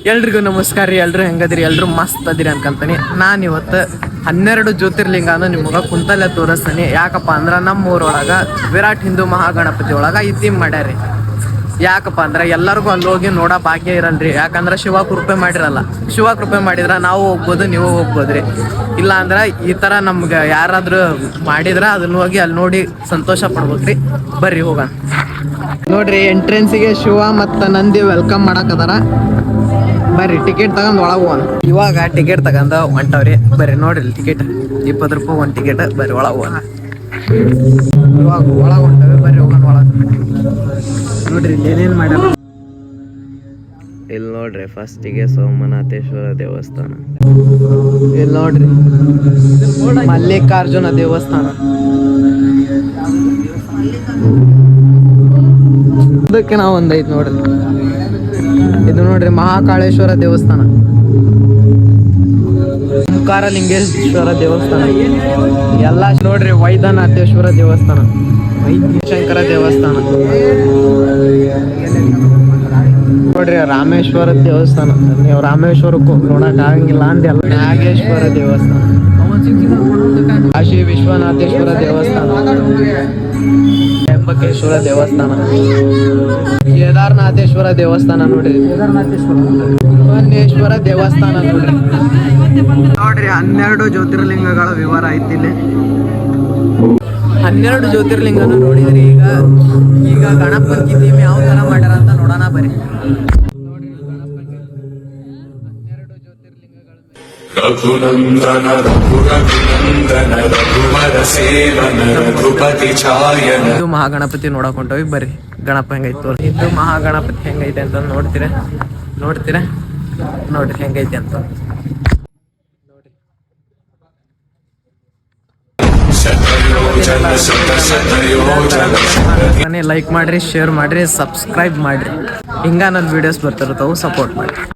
ಎಲ್ರಿಗೂ ನಮಸ್ಕಾರ ರೀ. ಎಲ್ರು ಹೆಂಗದಿರಿ? ಎಲ್ರು ಮಸ್ತ್ ಅದಿರಿ ಅನ್ಕಂತಾನೆ. ನಾನು ಇವತ್ತು 12 ಜ್ಯೋತಿರ್ಲಿಂಗನ ನಿಮ್ಗೆ ಕುಂತಲ್ಲೇ ತೋರಿಸ್ತೀನಿ. ಯಾಕಪ್ಪ ಅಂದ್ರೆ ನಮ್ಮ ಊರೊಳಗೆ ವಿರಾಟ್ ಹಿಂದೂ ಮಹಾಗಣಪತಿ ಒಳಗೆ ಈ ಥೀಮ್ ಮಾಡ್ಯಾರಿ. ಯಾಕಪ್ಪ ಅಂದ್ರೆ ಎಲ್ಲರಿಗೂ ಅಲ್ಲಿ ಹೋಗಿ ನೋಡೋ ಭಾಗ್ಯ ಇರಲ್ರಿ. ಯಾಕಂದ್ರೆ ಶಿವ ಕೃಪೆ ಮಾಡಿರಲ್ಲ. ಶಿವ ಕೃಪೆ ಮಾಡಿದ್ರೆ ನಾವು ಹೋಗ್ಬೋದು, ನೀವು ಹೋಗ್ಬೋದ್ರಿ. ಇಲ್ಲ ಅಂದ್ರೆ ಈ ಥರ ನಮ್ಗೆ ಯಾರಾದ್ರೂ ಮಾಡಿದ್ರೆ ಅದನ್ನ ಹೋಗಿ ಅಲ್ಲಿ ನೋಡಿ ಸಂತೋಷ ಪಡ್ಬೇಕ್ರಿ. ಬರ್ರಿ ಹೋಗೋಣ. ನೋಡ್ರಿ, ಎಂಟ್ರೆನ್ಸಿಗೆ ಶಿವ ಮತ್ತು ನಂದಿ ವೆಲ್ಕಮ್ ಮಾಡಕದಾರ. ಬರ್ರಿ ಟಿಕೆಟ್ ತಗೊಂಡ್ ಒಳಗೆ ಹೋಗೋಣ. ಇವಾಗ ಟಿಕೆಟ್ ತಗೊಂಡ ಹೊಂಟವ್ರಿ. ಬರ್ರಿ ನೋಡ್ರಿ, ಟಿಕೆಟ್ 20 ರೂಪಾಯಿ ಒಂದು ಟಿಕೆಟ್. ಬರ್ರಿ ಒಳಗೆ ಹೋಗೋಣ. ಇವಾಗ ಒಳಗೆ ಹೊಂಟವೆ. ಬರ್ರಿ ಹೋಗೋಣ ಒಳಗೆ. ನೋಡ್ರಿ ಇಲ್ಲಿ ಏನೇನು ಮಾಡ್ಯಾರ. ಇಲ್ಲಿ ನೋಡ್ರಿ, ಫಸ್ಟಿಗೆ ಸೋಮನಾಥೇಶ್ವರ ದೇವಸ್ಥಾನ. ಇಲ್ಲಿ ನೋಡ್ರಿ ಮಲ್ಲಿಕಾರ್ಜುನ ದೇವಸ್ಥಾನ. ಇದಕ್ಕೆ ನಾವು ಒಂದೈದು ನೋಡ್ರಿ. ಇದು ನೋಡ್ರಿ ಮಹಾಕಾಳೇಶ್ವರ ದೇವಸ್ಥಾನ, ಓಂಕಾರಲಿಂಗೇಶ್ವರ ದೇವಸ್ಥಾನ ಎಲ್ಲ ನೋಡ್ರಿ. ವೈದ್ಯನಾಥೇಶ್ವರ ದೇವಸ್ಥಾನ, ಶಂಕರ ದೇವಸ್ಥಾನ ನೋಡ್ರಿ. ರಾಮೇಶ್ವರ ದೇವಸ್ಥಾನ, ನೀವು ರಾಮೇಶ್ವರಕ್ಕೂ ನೋಡಕ್ ಆಗಂಗಿಲ್ಲ ಅಂದೆಲ್ಲ. ನಾಗೇಶ್ವರ ದೇವಸ್ಥಾನ, ಕಾಶಿ ವಿಶ್ವನಾಥೇಶ್ವರ ದೇವಸ್ಥಾನ, ತ್ರ್ಯಂಬಕೇಶ್ವರ ದೇವಸ್ಥಾನ, ಕೇದಾರನಾಥೇಶ್ವರ ದೇವಸ್ಥಾನ ನೋಡ್ರಿ. ಭುವನೇಶ್ವರ ದೇವಸ್ಥಾನ ನೋಡ್ರಿ. ನೋಡ್ರಿ 12 ಜ್ಯೋತಿರ್ಲಿಂಗಗಳ ವಿವರ ಐತಿ ಇಲ್ಲಿ. 12 ಜ್ಯೋತಿರ್ಲಿಂಗನ ನೋಡಿದ್ರಿ. ಈಗ ಗಣಪತಿ ಥೀಮ್ ಯಾವ ತರ ಮಾಡ್ಯಾರ ಅಂತ ನೋಡೋಣ ಬರ್ರಿ. ರಘುನಂದನ ರಘುರಘುನಂದನ ರಘುವರ ಸೇವನ ರಘುಪತಿ ಛಾಯನ. ಹಿಂದೂ ಮಹಾಗಣಪತಿ ನೋಡಕ್ ಹೊಂಟವಿ. ಬರ್ರಿ ಗಣಪ ಹೆಂಗೈತೆ. ಹಿಂದೂ ಮಹಾಗಣಪತಿ ಹೆಂಗೈತೆ ಅಂತ ನೋಡ್ತೀರಾ ನೋಡ್ರಿ ಹೆಂಗೈತೆ ಅಂತ. ಲೈಕ್ ಮಾಡ್ರಿ, ಶೇರ್ ಮಾಡ್ರಿ, ಸಬ್ಸ್ಕ್ರೈಬ್ ಮಾಡ್ರಿ. ಹಿಂಗ ನನ್ನ ವಿಡಿಯೋಸ್ ಬರ್ತಿರ್ತಾವು. ಸಪೋರ್ಟ್ ಮಾಡಿ.